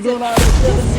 downstairs. You doing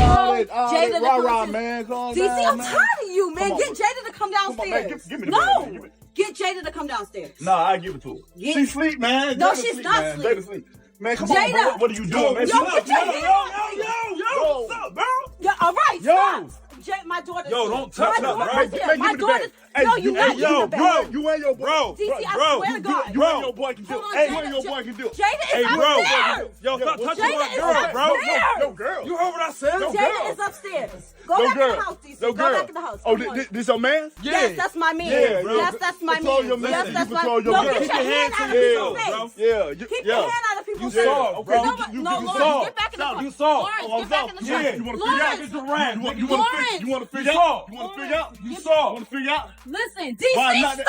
all that Jada to rah-rah, come man. Calm DC, down, I'm man. tired of you, man. Come on, Get Jada to come downstairs. Come on, man. Give me the no. bag, man. Get Jada to come downstairs. Nah, I give it to her. She sleep, man. No, Jada she's sleep, not man. sleep. Jada sleep. Man, come Jada. on, bro. What are you doing, man? Yo, put your hand on me. Yo, what's up, bro? Yeah, all right, Yo. stop. My daughter's Yo, here. don't touch my her, bro. daughter's here. Man, My give me the bag. daughter's... Hey, No, you not. yo, bro. You and your boy. Bro, DC, I bro, swear to God. You and your boy can do it. Hold on, Hey, Jada, you and your boy can do it. Jada is Hey, bro. upstairs. Yo, stop touching Jada my is girl, bro. upstairs. Yo, girl. You heard what I said? Yo, Jada girl. is upstairs. Go Yo, back girl. in the house, DC. Yo, Go girl. back in the house. Oh, Come on. this your man? Yeah. Yes, that's my man. Yeah, bro. Yes, that's my Control man. your man. Yes, You that's my control your No, girl. get Keep your your hand hands out to of yourself, people's bro. face. Yeah. Keep your hand out of people's You face. saw, bro. No, You Lawrence, saw. get back in the car. You saw. Lawrence, Oh, get back in the car. yeah. You want to figure out? It's a rat. You want to figure out? You want to figure out? You saw. You want to figure out? Listen, Why DC, not? stop!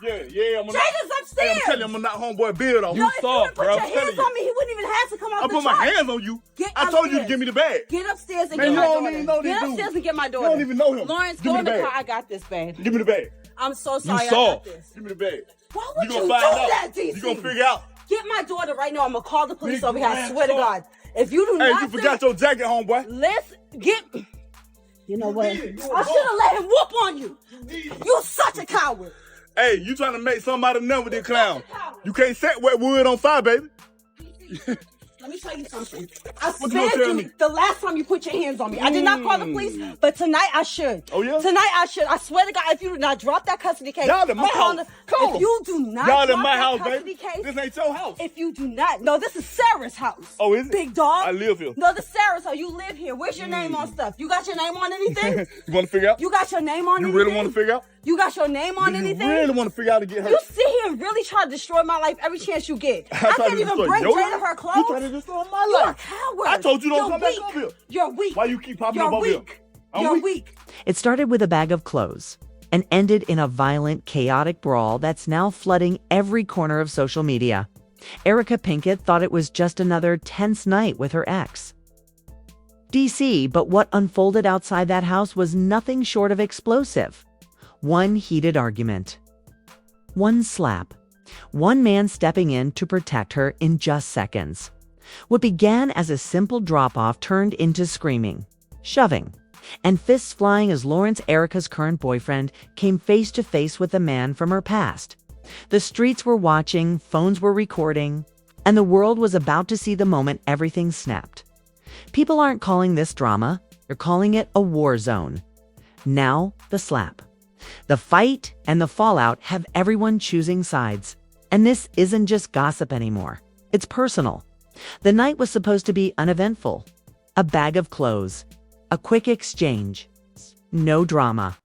Yeah. I'm Jada's upstairs. I'm telling you, I'm gonna knock homeboy beard off. No, if you saw, would put bro. your I'm telling hands you. on me, he wouldn't even have to come out I the put truck. my hands on you. Get I told you to upstairs. give me the bag. Get upstairs and Man, get you my don't daughter. even know this Get dude. upstairs and get my daughter. You don't even know him. Lawrence, Give go me in the the bag. car. I got this, babe. Give me the bag. I'm so sorry I saw. got this. Give me the bag. Why would you gonna do find out. that, DC? You gonna figure out. Get my daughter right now. I'm gonna call the police Big over here. I man, swear to talk. God. If you do Hey, not you forgot your jacket, homeboy. Listen, get... You know what? did. You I should have let him whoop on you. did. You such a coward. Hey, you trying to make somebody know with this clown. such a coward. You can't set wet wood on fire, baby. Let me tell you something. I What you gonna spared tell you me? the last time you put your hands on me. I did not call the police, but tonight I should. Oh, yeah? Tonight I should. I swear to God, if you do not drop that custody case, Y'all in my I'm calling house. the- Come on. If you do not Y'all in drop my that house, custody baby. case, This ain't your house. if you do not, no, this is Sarah's house. Oh, is it? Big dog. I live here. No, this is Sarah's house. You live here. Where's your name on stuff? You got your name on anything? You want to figure out? You got your name on You anything? really want to figure out? You got your name on Do you anything? really want to figure out to get hurt? You sit here and really try to destroy my life every chance you get. I tried can't to even destroy bring your Jada life? her clothes. You trying to destroy my You're a life. coward. I told you don't You're come back weak. over here. You're weak. Why you keep popping You're up over here? weak. I'm You're weak. weak. It started with a bag of clothes and ended in a violent, chaotic brawl that's now flooding every corner of social media. Erica Pinkett thought it was just another tense night with her ex. DC, but what unfolded outside that house was nothing short of explosive. One heated argument. One slap. One man stepping in to protect her in just seconds. What began as a simple drop-off turned into screaming, shoving, and fists flying as Lawrence, Erica's current boyfriend, came face to face with a man from her past. The streets were watching, phones were recording, and the world was about to see the moment everything snapped. People aren't calling this drama, they're calling it a war zone. Now, the slap. The fight and the fallout have everyone choosing sides. And this isn't just gossip anymore. It's personal. The night was supposed to be uneventful. A bag of clothes. A quick exchange. No drama.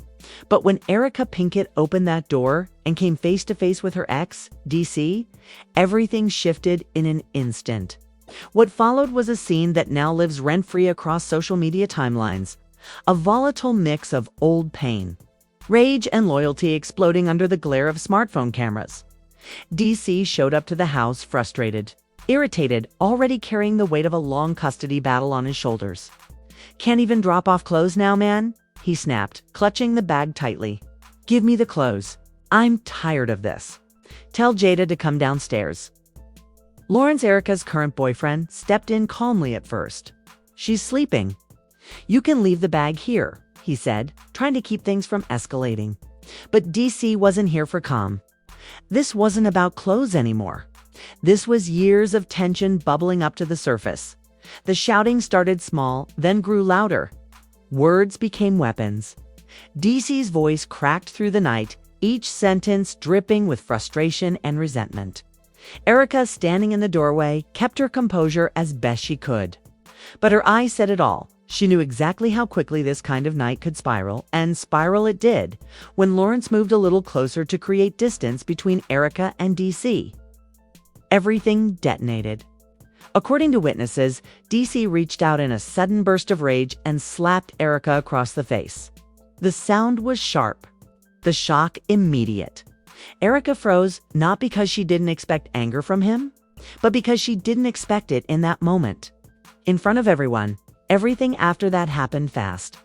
But when Erica Pinkett opened that door and came face to face with her ex, DC, everything shifted in an instant. What followed was a scene that now lives rent-free across social media timelines. A volatile mix of old pain, rage, and loyalty exploding under the glare of smartphone cameras. DC showed up to the house frustrated, irritated, already carrying the weight of a long custody battle on his shoulders. "Can't even drop off clothes now, man?" he snapped, clutching the bag tightly. "Give me the clothes. I'm tired of this. Tell Jada to come downstairs." Lawrence, Erica's current boyfriend, stepped in calmly at first. "She's sleeping." "You can leave the bag here," he said, trying to keep things from escalating. But DC wasn't here for calm. This wasn't about clothes anymore. This was years of tension bubbling up to the surface. The shouting started small, then grew louder. Words became weapons. DC's voice cracked through the night, each sentence dripping with frustration and resentment. Erica, standing in the doorway, kept her composure as best she could. But her eyes said it all. She knew exactly how quickly this kind of night could spiral, and spiral it did, when Lawrence moved a little closer to create distance between Erica and DC. Everything detonated. According to witnesses, DC reached out in a sudden burst of rage and slapped Erica across the face. The sound was sharp, the shock immediate. Erica froze, not because she didn't expect anger from him, but because she didn't expect it in that moment. In front of everyone, everything after that happened fast.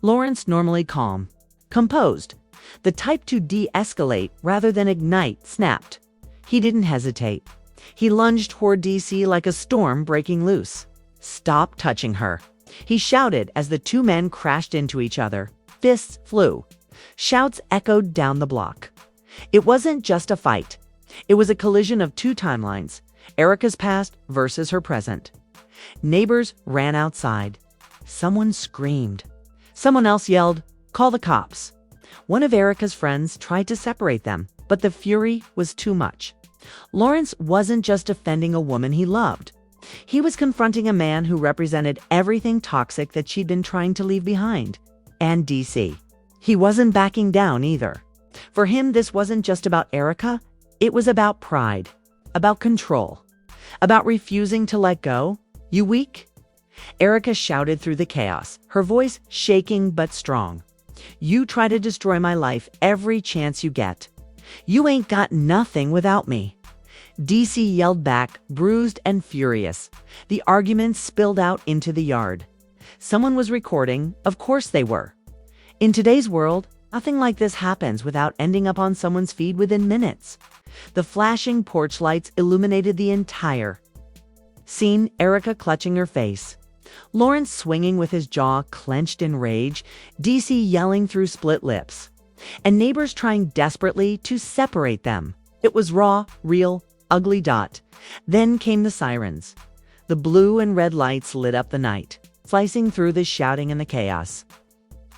Lawrence, normally calm, composed, the type to de-escalate rather than ignite, snapped. He didn't hesitate. He lunged toward DC like a storm breaking loose. "Stop touching her," he shouted as the two men crashed into each other. Fists flew. Shouts echoed down the block. It wasn't just a fight. It was a collision of two timelines, Erica's past versus her present. Neighbors ran outside. Someone screamed. Someone else yelled, "Call the cops." One of Erica's friends tried to separate them, but the fury was too much. Lawrence wasn't just defending a woman he loved. He was confronting a man who represented everything toxic that she'd been trying to leave behind. And DC. He wasn't backing down either. For him, this wasn't just about Erica. It was about pride, about control, about refusing to let go. "You weak?" Erica shouted through the chaos, her voice shaking but strong. "You try to destroy my life every chance you get. You ain't got nothing without me." DC yelled back, bruised and furious. The argument spilled out into the yard. Someone was recording. Of course they were. In today's world, nothing like this happens without ending up on someone's feed within minutes. The flashing porch lights illuminated the entire scene, Erica clutching her face, Lawrence swinging with his jaw clenched in rage, DC yelling through split lips, and neighbors trying desperately to separate them. It was raw, real, ugly. Then came the sirens. The blue and red lights lit up the night, slicing through the shouting and the chaos.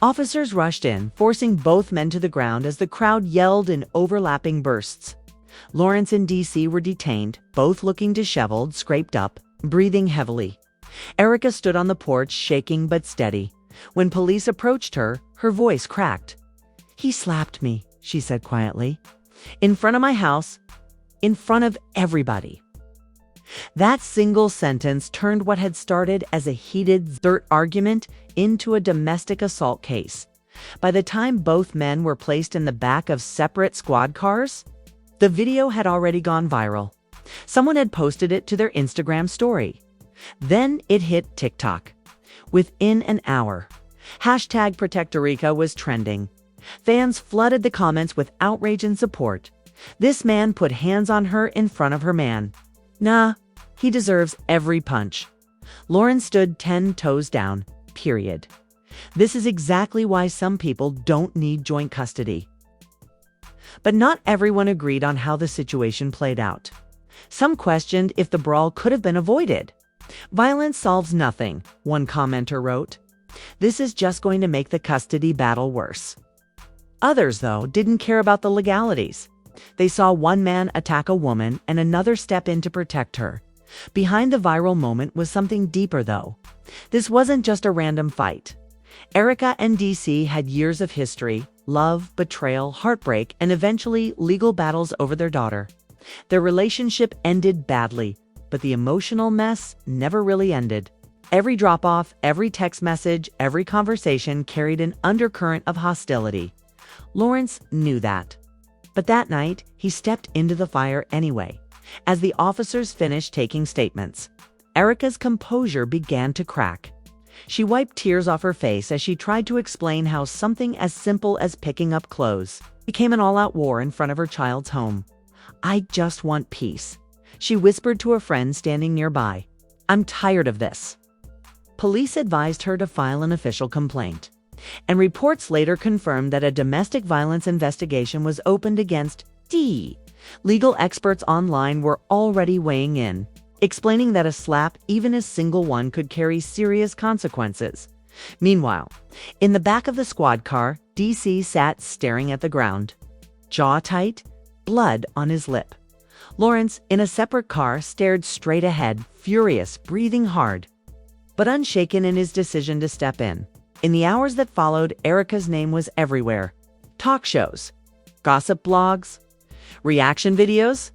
Officers rushed in, forcing both men to the ground as the crowd yelled in overlapping bursts. Lawrence and DC were detained, both looking disheveled, scraped up, breathing heavily. Erica stood on the porch, shaking but steady. When police approached her, her voice cracked. "He slapped me," she said quietly. "In front of my house, in front of everybody." That single sentence turned what had started as a heated dirt argument into a domestic assault case. By the time both men were placed in the back of separate squad cars, the video had already gone viral. Someone had posted it to their Instagram story. Then it hit TikTok. Within an hour, #ProtectErica was trending. Fans flooded the comments with outrage and support. This man put hands on her in front of her man. Nah, he deserves every punch. Lawrence stood 10 toes down, period. This is exactly why some people don't need joint custody. But not everyone agreed on how the situation played out. Some questioned if the brawl could have been avoided. "Violence solves nothing," one commenter wrote. "This is just going to make the custody battle worse." Others, though, didn't care about the legalities. They saw one man attack a woman and another step in to protect her. Behind the viral moment was something deeper, though. This wasn't just a random fight. Erica and DC had years of history, love, betrayal, heartbreak, and eventually legal battles over their daughter. Their relationship ended badly, but the emotional mess never really ended. Every drop-off, every text message, every conversation carried an undercurrent of hostility. Lawrence knew that. But that night, he stepped into the fire anyway. As the officers finished taking statements, Erica's composure began to crack. She wiped tears off her face as she tried to explain how something as simple as picking up clothes became an all-out war in front of her child's home. "I just want peace," she whispered to a friend standing nearby. "I'm tired of this." Police advised her to file an official complaint, and reports later confirmed that a domestic violence investigation was opened against D. Legal experts online were already weighing in, explaining that a slap, even a single one, could carry serious consequences. Meanwhile, in the back of the squad car, DC sat staring at the ground, jaw tight, blood on his lip. Lawrence, in a separate car, stared straight ahead, furious, breathing hard, but unshaken in his decision to step in. In the hours that followed, Erica's name was everywhere. Talk shows, gossip blogs, reaction videos,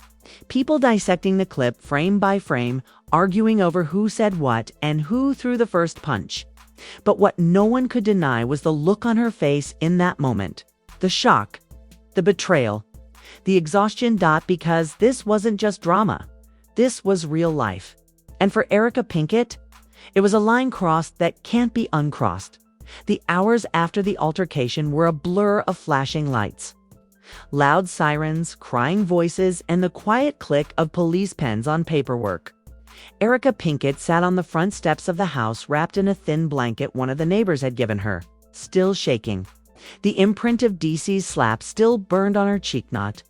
people dissecting the clip frame by frame, arguing over who said what and who threw the first punch. But what no one could deny was the look on her face in that moment. The shock, the betrayal, the exhaustion. Because this wasn't just drama. This was real life. And for Erica Pinkett, it was a line crossed that can't be uncrossed. The hours after the altercation were a blur of flashing lights, loud sirens, crying voices, and the quiet click of police pens on paperwork. Erica Pinkett sat on the front steps of the house wrapped in a thin blanket one of the neighbors had given her, still shaking. The imprint of DC's slap still burned on her cheek, not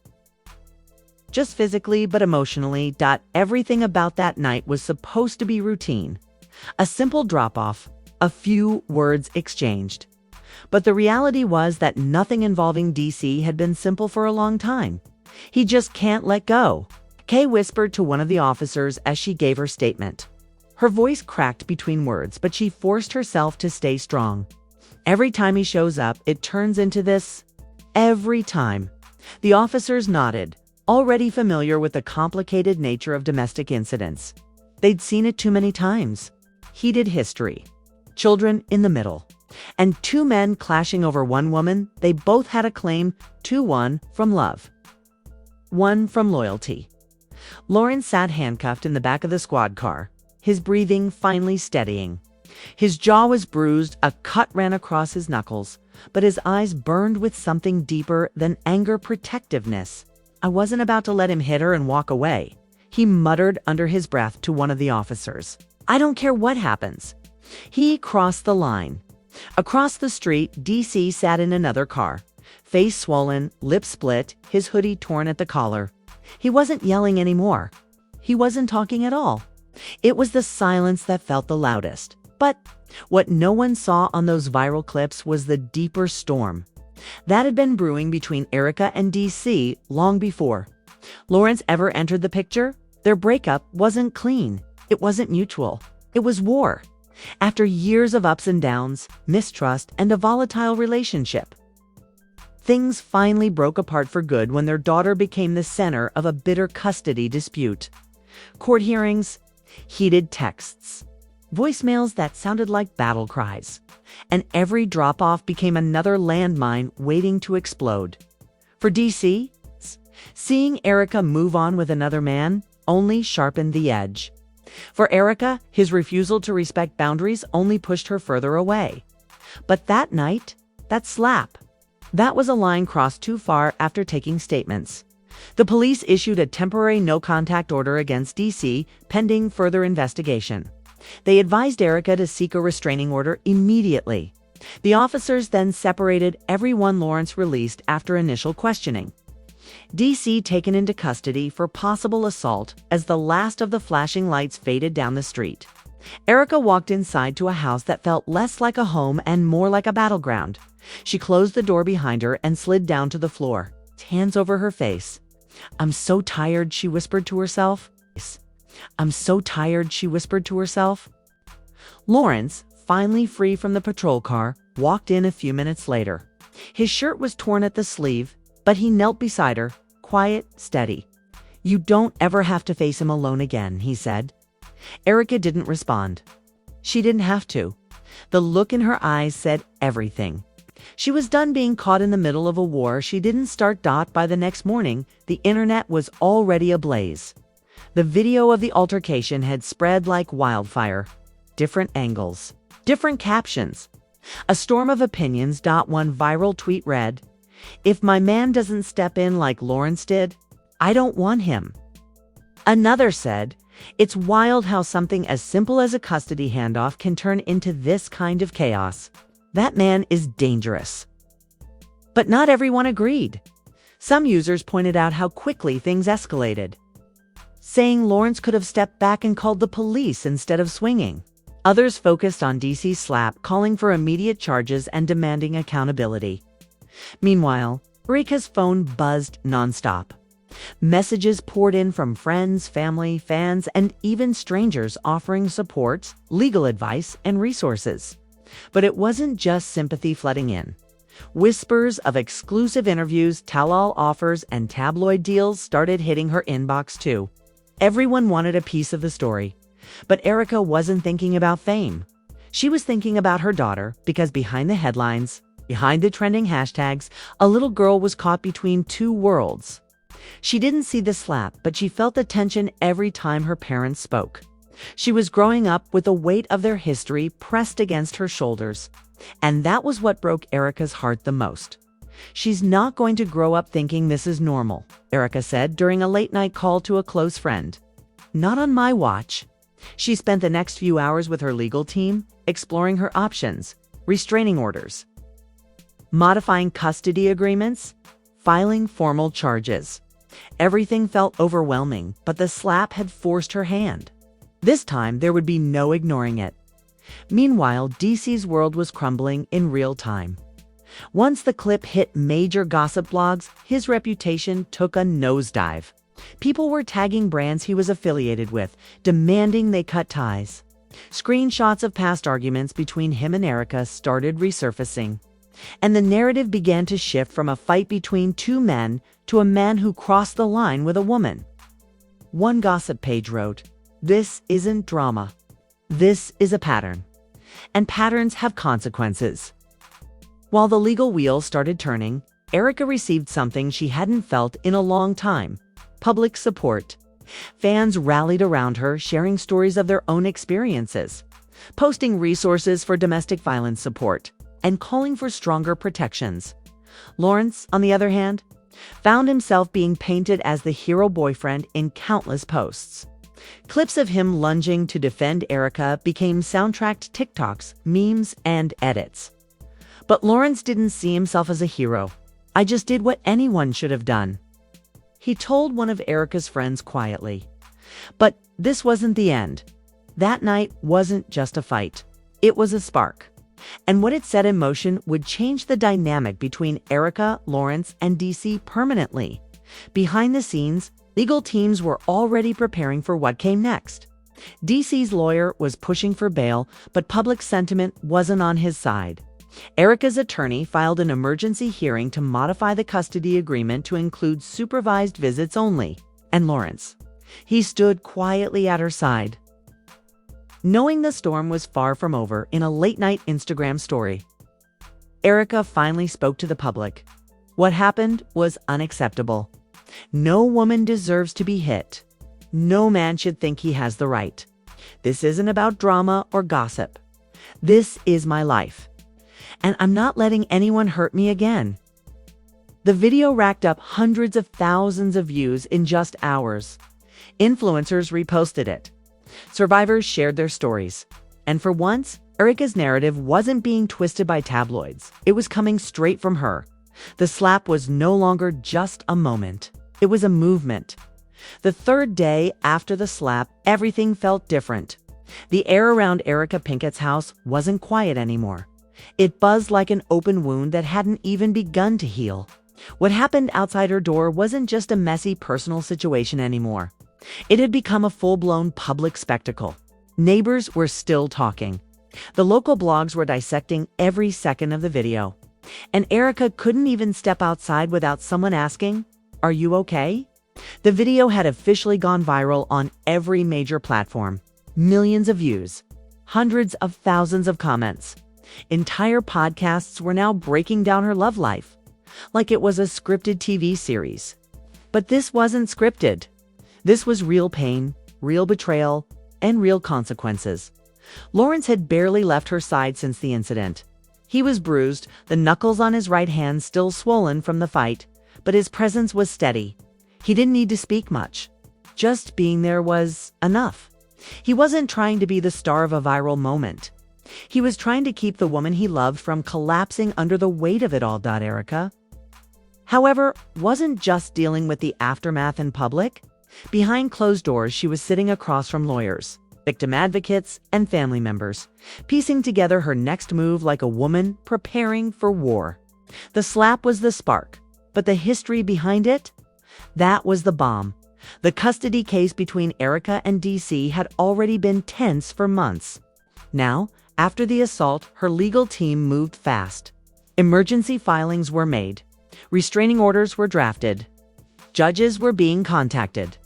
just physically but emotionally. Everything about that night was supposed to be routine. A simple drop-off, a few words exchanged. But the reality was that nothing involving DC had been simple for a long time. He just can't let go, Kay whispered to one of the officers as she gave her statement. Her voice cracked between words, but she forced herself to stay strong. Every time he shows up, it turns into this. Every time. The officers nodded, already familiar with the complicated nature of domestic incidents. They'd seen it too many times. Heated history. Children in the middle. And two men clashing over one woman they both had a claim to, one from love, one from loyalty. Lawrence sat handcuffed in the back of the squad car, his breathing finally steadying. His jaw was bruised, a cut ran across his knuckles, but his eyes burned with something deeper than anger, protectiveness. I wasn't about to let him hit her and walk away, he muttered under his breath to one of the officers. I don't care what happens. He crossed the line. Across the street, DC sat in another car, face swollen, lips split, his hoodie torn at the collar. He wasn't yelling anymore. He wasn't talking at all. It was the silence that felt the loudest. But what no one saw on those viral clips was the deeper storm that had been brewing between Erica and DC long before Lawrence ever entered the picture. Their breakup wasn't clean. It wasn't mutual. It was war. After years of ups and downs, mistrust, and a volatile relationship, things finally broke apart for good when their daughter became the center of a bitter custody dispute. Court hearings, heated texts, voicemails that sounded like battle cries, and every drop-off became another landmine waiting to explode. For DC, seeing Erica move on with another man only sharpened the edge. For Erica, his refusal to respect boundaries only pushed her further away. But that night, that slap, that was a line crossed too far. After taking statements, the police issued a temporary no-contact order against DC pending further investigation. They advised Erica to seek a restraining order immediately. The officers then separated everyone Lawrence released after initial questioning. DC taken into custody for possible assault as the last of the flashing lights faded down the street. Erica walked inside to a house that felt less like a home and more like a battleground. She closed the door behind her and slid down to the floor, hands over her face. I'm so tired, she whispered to herself. I'm so tired, she whispered to herself. Lawrence, finally free from the patrol car, walked in a few minutes later. His shirt was torn at the sleeve, but he knelt beside her, quiet, steady. You don't ever have to face him alone again, he said. Erica didn't respond. She didn't have to. The look in her eyes said everything. She was done being caught in the middle of a war she didn't start. By the next morning, the internet was already ablaze. The video of the altercation had spread like wildfire. Different angles, different captions. A storm of opinions. One viral tweet read, "If my man doesn't step in like Lawrence did, I don't want him." Another said, "It's wild how something as simple as a custody handoff can turn into this kind of chaos. That man is dangerous." But not everyone agreed. Some users pointed out how quickly things escalated, saying Lawrence could have stepped back and called the police instead of swinging. Others focused on DC's slap, calling for immediate charges and demanding accountability. Meanwhile, Erica's phone buzzed nonstop. Messages poured in from friends, family, fans, and even strangers offering support, legal advice, and resources. But it wasn't just sympathy flooding in. Whispers of exclusive interviews, tell-all offers, and tabloid deals started hitting her inbox too. Everyone wanted a piece of the story. But Erica wasn't thinking about fame. She was thinking about her daughter, because behind the headlines, behind the trending hashtags, a little girl was caught between two worlds. She didn't see the slap, but she felt the tension every time her parents spoke. She was growing up with the weight of their history pressed against her shoulders. And that was what broke Erica's heart the most. She's not going to grow up thinking this is normal, Erica said during a late-night call to a close friend. Not on my watch. She spent the next few hours with her legal team, exploring her options, restraining orders, modifying custody agreements, filing formal charges. Everything felt overwhelming, but the slap had forced her hand. This time, there would be no ignoring it. Meanwhile, DC's world was crumbling in real time. Once the clip hit major gossip blogs, his reputation took a nosedive. People were tagging brands he was affiliated with, demanding they cut ties. Screenshots of past arguments between him and Erica started resurfacing. And the narrative began to shift from a fight between two men to a man who crossed the line with a woman. One gossip page wrote, "This isn't drama. This is a pattern. And patterns have consequences." While the legal wheels started turning, Erica received something she hadn't felt in a long time: public support. Fans rallied around her, sharing stories of their own experiences, posting resources for domestic violence support, and calling for stronger protections. Lawrence, on the other hand, found himself being painted as the hero boyfriend in countless posts. Clips of him lunging to defend Erica became soundtracked TikToks, memes, and edits. But Lawrence didn't see himself as a hero. "I just did what anyone should have done," he told one of Erica's friends quietly. But this wasn't the end. That night wasn't just a fight. It was a spark. And what it set in motion would change the dynamic between Erica, Lawrence, and DC permanently. Behind the scenes, legal teams were already preparing for what came next. DC's lawyer was pushing for bail, but public sentiment wasn't on his side. Erica's attorney filed an emergency hearing to modify the custody agreement to include supervised visits only. And Lawrence, he stood quietly at her side. Knowing the storm was far from over, in a late-night Instagram story, Erica finally spoke to the public. What happened was unacceptable. No woman deserves to be hit. No man should think he has the right. This isn't about drama or gossip. This is my life. And I'm not letting anyone hurt me again. The video racked up hundreds of thousands of views in just hours. Influencers reposted it. Survivors shared their stories. And for once, Erica's narrative wasn't being twisted by tabloids. It was coming straight from her. The slap was no longer just a moment. It was a movement. The third day after the slap, everything felt different. The air around Erica Pinkett's house wasn't quiet anymore. It buzzed like an open wound that hadn't even begun to heal. What happened outside her door wasn't just a messy personal situation anymore. It had become a full-blown public spectacle. Neighbors were still talking. The local blogs were dissecting every second of the video. And Erica couldn't even step outside without someone asking, "Are you okay?" The video had officially gone viral on every major platform. Millions of views. Hundreds of thousands of comments. Entire podcasts were now breaking down her love life, like it was a scripted TV series. But this wasn't scripted. This was real pain, real betrayal, and real consequences. Lawrence had barely left her side since the incident. He was bruised, the knuckles on his right hand still swollen from the fight, but his presence was steady. He didn't need to speak much. Just being there was enough. He wasn't trying to be the star of a viral moment. He was trying to keep the woman he loved from collapsing under the weight of it all. Erica, however, wasn't just dealing with the aftermath in public. Behind closed doors, she was sitting across from lawyers, victim advocates, and family members, piecing together her next move like a woman preparing for war. The slap was the spark, but the history behind it? That was the bomb. The custody case between Erica and DC had already been tense for months. Now, after the assault, her legal team moved fast. Emergency filings were made. Restraining orders were drafted. Judges were being contacted.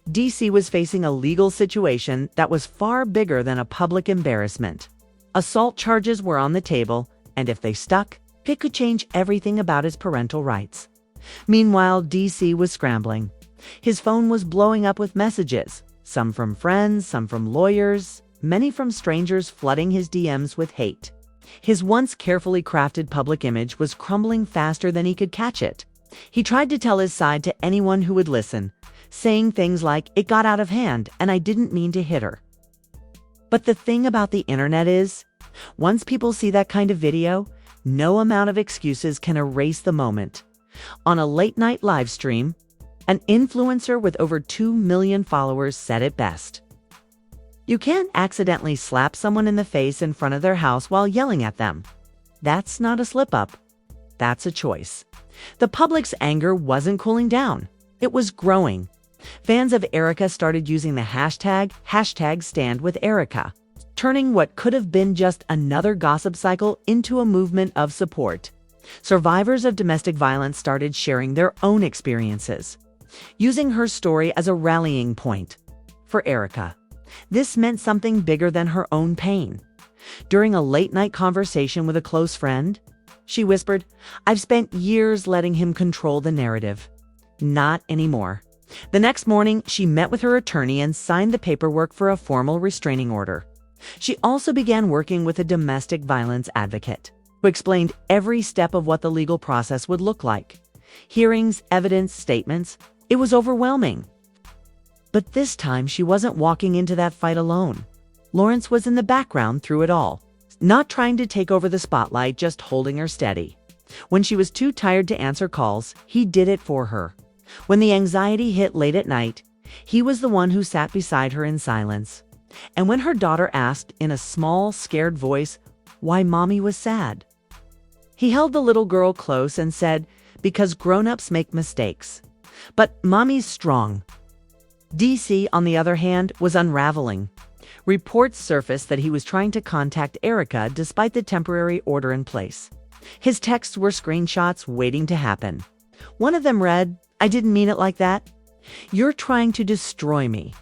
DC was facing a legal situation that was far bigger than a public embarrassment. Assault charges were on the table, and if they stuck, it could change everything about his parental rights. Meanwhile, DC was scrambling. His phone was blowing up with messages, some from friends, some from lawyers, many from strangers flooding his DMs with hate. His once carefully crafted public image was crumbling faster than he could catch it. He tried to tell his side to anyone who would listen, saying things like, "It got out of hand, and I didn't mean to hit her." But the thing about the internet is, once people see that kind of video, no amount of excuses can erase the moment. On a late-night live stream, an influencer with over 2 million followers said it best. You can't accidentally slap someone in the face in front of their house while yelling at them. That's not a slip-up. That's a choice. The public's anger wasn't cooling down. It was growing. Fans of Erika started using the hashtag #StandWithErika, turning what could have been just another gossip cycle into a movement of support. Survivors of domestic violence started sharing their own experiences, using her story as a rallying point. For Erika, this meant something bigger than her own pain. During a late-night conversation with a close friend, she whispered, "I've spent years letting him control the narrative. Not anymore." The next morning, she met with her attorney and signed the paperwork for a formal restraining order. She also began working with a domestic violence advocate, who explained every step of what the legal process would look like. Hearings, evidence, statements. It was overwhelming. But this time, she wasn't walking into that fight alone. Lawrance was in the background through it all, not trying to take over the spotlight, just holding her steady. When she was too tired to answer calls, he did it for her. When the anxiety hit late at night, he was the one who sat beside her in silence. And when her daughter asked in a small, scared voice why mommy was sad, he held the little girl close and said, "Because grown-ups make mistakes. But mommy's strong." DC, on the other hand, was unraveling. Reports surfaced that he was trying to contact Erika despite the temporary order in place. His texts were screenshots waiting to happen. One of them read, "I didn't mean it like that. You're trying to destroy me."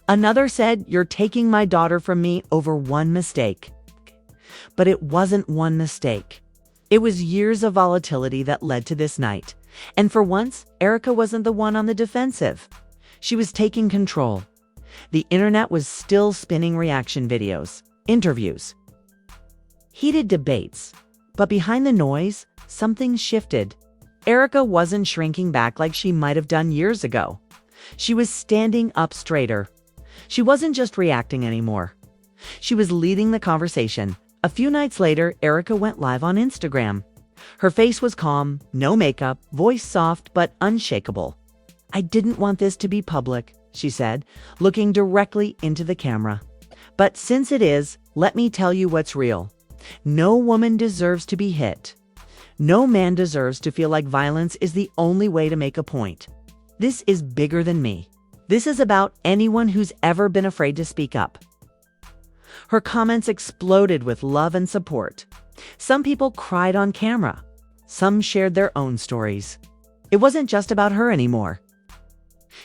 Another said, "You're taking my daughter from me over one mistake." But it wasn't one mistake. It was years of volatility that led to this night. And for once, Erika wasn't the one on the defensive. She was taking control. The internet was still spinning reaction videos, interviews, heated debates. But behind the noise, something shifted. Erika wasn't shrinking back like she might have done years ago. She was standing up straighter. She wasn't just reacting anymore. She was leading the conversation. A few nights later, Erika went live on Instagram. Her face was calm, no makeup, voice soft but unshakable. "I didn't want this to be public," she said, looking directly into the camera. "But since it is, let me tell you what's real. No woman deserves to be hit. No man deserves to feel like violence is the only way to make a point. This is bigger than me. This is about anyone who's ever been afraid to speak up." Her comments exploded with love and support. Some people cried on camera. Some shared their own stories. It wasn't just about her anymore.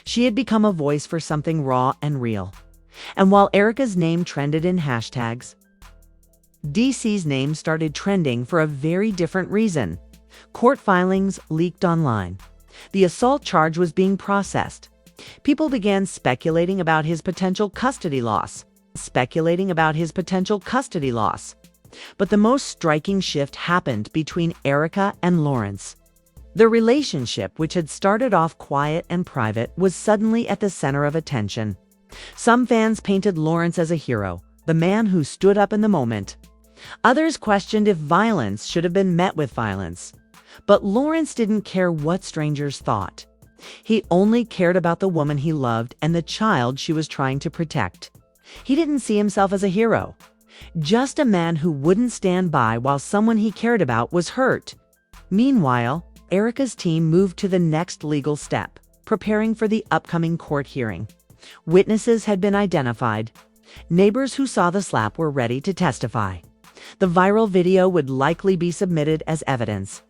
She had become a voice for something raw and real. And while Erika's name trended in hashtags, DC's name started trending for a very different reason. Court filings leaked online. The assault charge was being processed. People began speculating about his potential custody loss. But the most striking shift happened between Erika and Lawrance. The relationship, which had started off quiet and private, was suddenly at the center of attention. Some fans painted Lawrance as a hero, the man who stood up in the moment. Others questioned if violence should have been met with violence. But Lawrance didn't care what strangers thought. He only cared about the woman he loved and the child she was trying to protect. He didn't see himself as a hero, just a man who wouldn't stand by while someone he cared about was hurt. Meanwhile, Erika's team moved to the next legal step, preparing for the upcoming court hearing. Witnesses had been identified. Neighbors who saw the slap were ready to testify. The viral video would likely be submitted as evidence.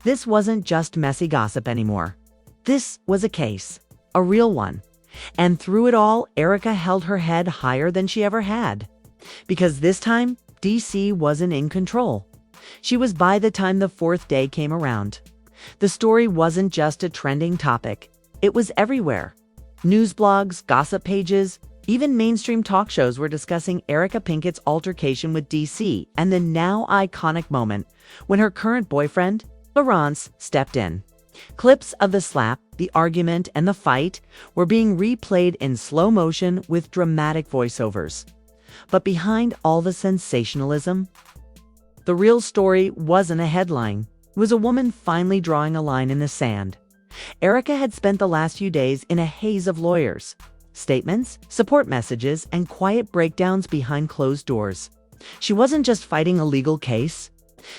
This wasn't just messy gossip anymore. This was a case, a real one. And through it all, Erika held her head higher than she ever had. Because this time, DC wasn't in control. She was by the time the fourth day came around. The story wasn't just a trending topic. It was everywhere. News blogs, gossip pages, even mainstream talk shows were discussing Erika Pinkett's altercation with DC and the now iconic moment when her current boyfriend, Lawrance, stepped in. Clips of the slap, the argument, and the fight were being replayed in slow motion with dramatic voiceovers. But behind all the sensationalism, the real story wasn't a headline. It was a woman finally drawing a line in the sand. Erica had spent the last few days in a haze of lawyers, statements, support messages, and quiet breakdowns behind closed doors. She wasn't just fighting a legal case.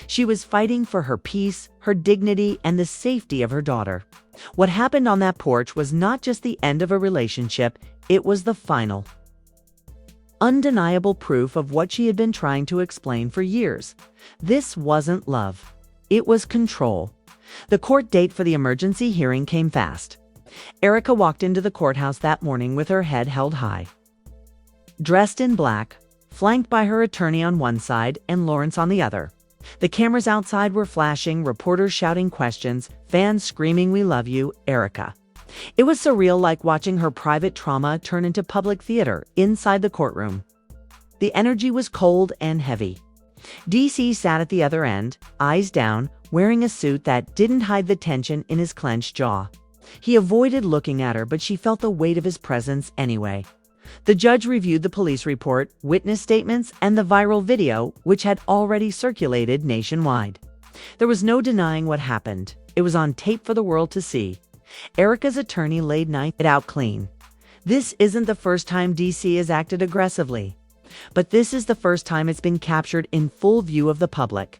She was fighting for her peace, her dignity, and the safety of her daughter. What happened on that porch was not just the end of a relationship, it was the final, undeniable proof of what she had been trying to explain for years. This wasn't love. It was control. The court date for the emergency hearing came fast. Erica walked into the courthouse that morning with her head held high. Dressed in black, flanked by her attorney on one side and Lawrence on the other. The cameras outside were flashing, reporters shouting questions, fans screaming, "We love you, Erica." It was surreal, like watching her private trauma turn into public theater inside the courtroom. The energy was cold and heavy. DC sat at the other end, eyes down, wearing a suit that didn't hide the tension in his clenched jaw. He avoided looking at her, but she felt the weight of his presence anyway. The judge reviewed the police report, witness statements, and the viral video, which had already circulated nationwide. There was no denying what happened. It was on tape for the world to see. Erica's attorney laid it out clean. This isn't the first time DC has acted aggressively, but this is the first time it's been captured in full view of the public.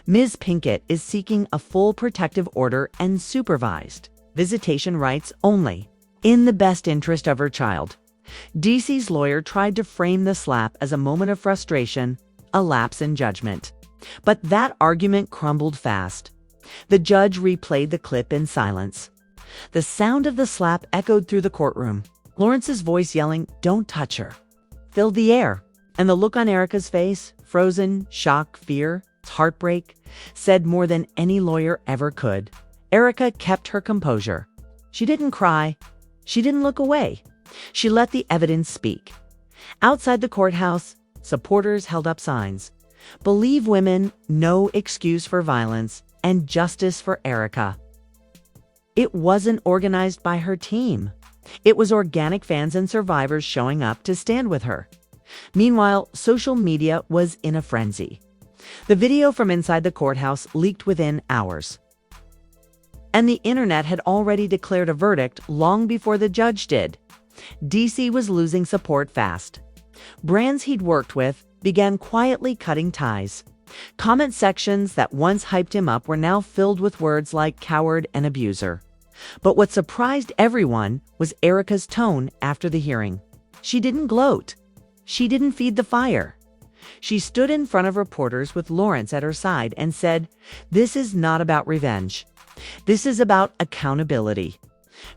Ms. Pinkett is seeking a full protective order and supervised visitation rights only, in the best interest of her child. DC's lawyer tried to frame the slap as a moment of frustration, a lapse in judgment. But that argument crumbled fast. The judge replayed the clip in silence. The sound of the slap echoed through the courtroom. Lawrence's voice yelling, "Don't touch her," filled the air. And the look on Erica's face, frozen, shock, fear, heartbreak, said more than any lawyer ever could. Erica kept her composure. She didn't cry. She didn't look away. She let the evidence speak. Outside the courthouse, supporters held up signs. "Believe women, no excuse for violence, and justice for Erica." It wasn't organized by her team. It was organic fans and survivors showing up to stand with her. Meanwhile, social media was in a frenzy. The video from inside the courthouse leaked within hours. And the internet had already declared a verdict long before the judge did. DC was losing support fast. Brands he'd worked with began quietly cutting ties. Comment sections that once hyped him up were now filled with words like coward and abuser. But what surprised everyone was Erica's tone after the hearing. She didn't gloat. She didn't feed the fire. She stood in front of reporters with Lawrence at her side and said, "This is not about revenge. This is about accountability.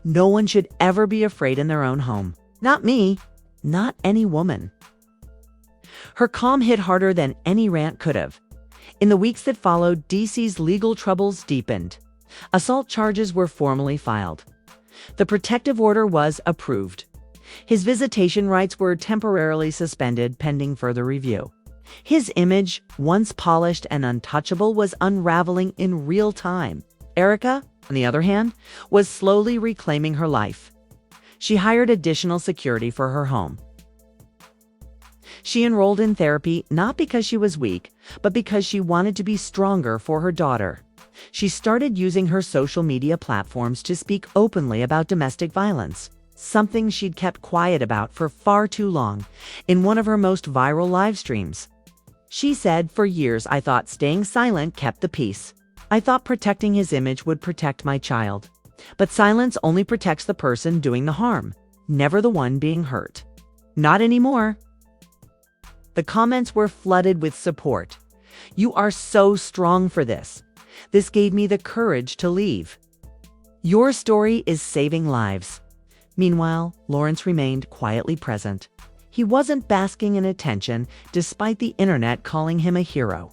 No one should ever be afraid in their own home. Not me. Not any woman." Her calm hit harder than any rant could have. In the weeks that followed, DC's legal troubles deepened. Assault charges were formally filed. The protective order was approved. His visitation rights were temporarily suspended pending further review. His image, once polished and untouchable, was unraveling in real time. Erica, on the other hand, was slowly reclaiming her life. She hired additional security for her home. She enrolled in therapy not because she was weak, but because she wanted to be stronger for her daughter. She started using her social media platforms to speak openly about domestic violence, something she'd kept quiet about for far too long. In one of her most viral live streams, she said, "For years I thought staying silent kept the peace. I thought protecting his image would protect my child. But silence only protects the person doing the harm, never the one being hurt. Not anymore." The comments were flooded with support. "You are so strong for this. This gave me the courage to leave. Your story is saving lives." Meanwhile, Lawrence remained quietly present. He wasn't basking in attention, despite the internet calling him a hero.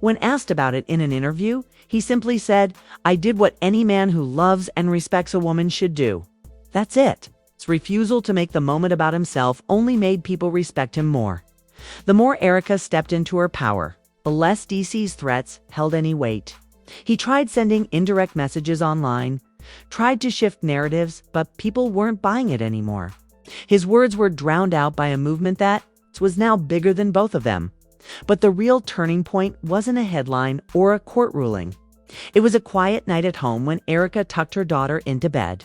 When asked about it in an interview, he simply said, "I did what any man who loves and respects a woman should do. That's it." His refusal to make the moment about himself only made people respect him more. The more Erica stepped into her power, the less DC's threats held any weight. He tried sending indirect messages online, tried to shift narratives, but people weren't buying it anymore. His words were drowned out by a movement that, was now bigger than both of them. But the real turning point wasn't a headline or a court ruling. It was a quiet night at home when Erica tucked her daughter into bed.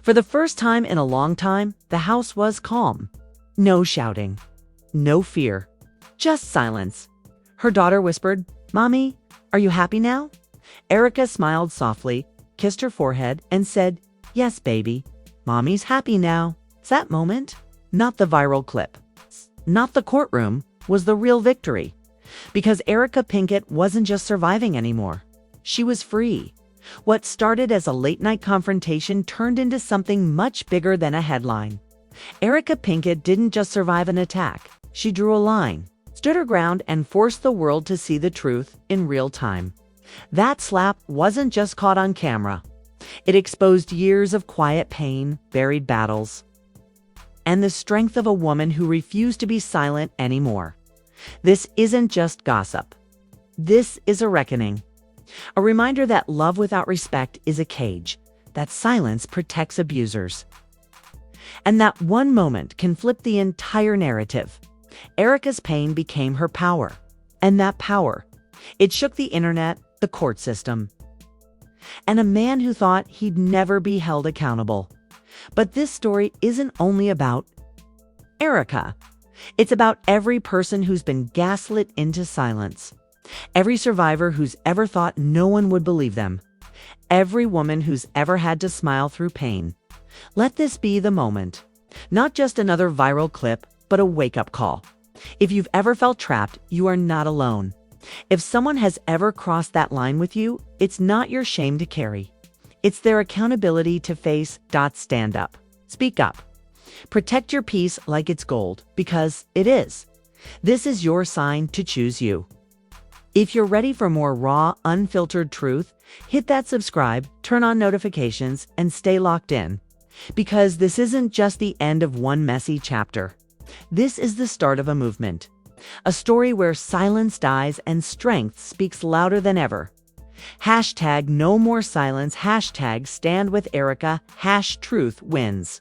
For the first time in a long time, the house was calm. No shouting. No fear. Just silence. Her daughter whispered, "Mommy, are you happy now?" Erica smiled softly, kissed her forehead, and said, "Yes, baby. Mommy's happy now." That moment, not the viral clip, not the courtroom, was the real victory. Because Erica Pinkett wasn't just surviving anymore. She was free. What started as a late-night confrontation turned into something much bigger than a headline. Erica Pinkett didn't just survive an attack. She drew a line, stood her ground, and forced the world to see the truth in real time. That slap wasn't just caught on camera. It exposed years of quiet pain, buried battles, and the strength of a woman who refused to be silent anymore. This isn't just gossip. This is a reckoning. A reminder that love without respect is a cage, that silence protects abusers. And that one moment can flip the entire narrative. Erica's pain became her power. And that power, it shook the internet, the court system, and a man who thought he'd never be held accountable. But this story isn't only about Erica. It's about every person who's been gaslit into silence. Every survivor who's ever thought no one would believe them. Every woman who's ever had to smile through pain. Let this be the moment. Not just another viral clip, but a wake-up call. If you've ever felt trapped, you are not alone. If someone has ever crossed that line with you, it's not your shame to carry. It's their accountability to face. Stand up. Speak up. Protect your peace like it's gold, because it is. This is your sign to choose you. If you're ready for more raw, unfiltered truth, hit that subscribe, turn on notifications, and stay locked in. Because this isn't just the end of one messy chapter. This is the start of a movement. A story where silence dies and strength speaks louder than ever. Hashtag no more silence. Hashtag stand with Erica. Truth wins.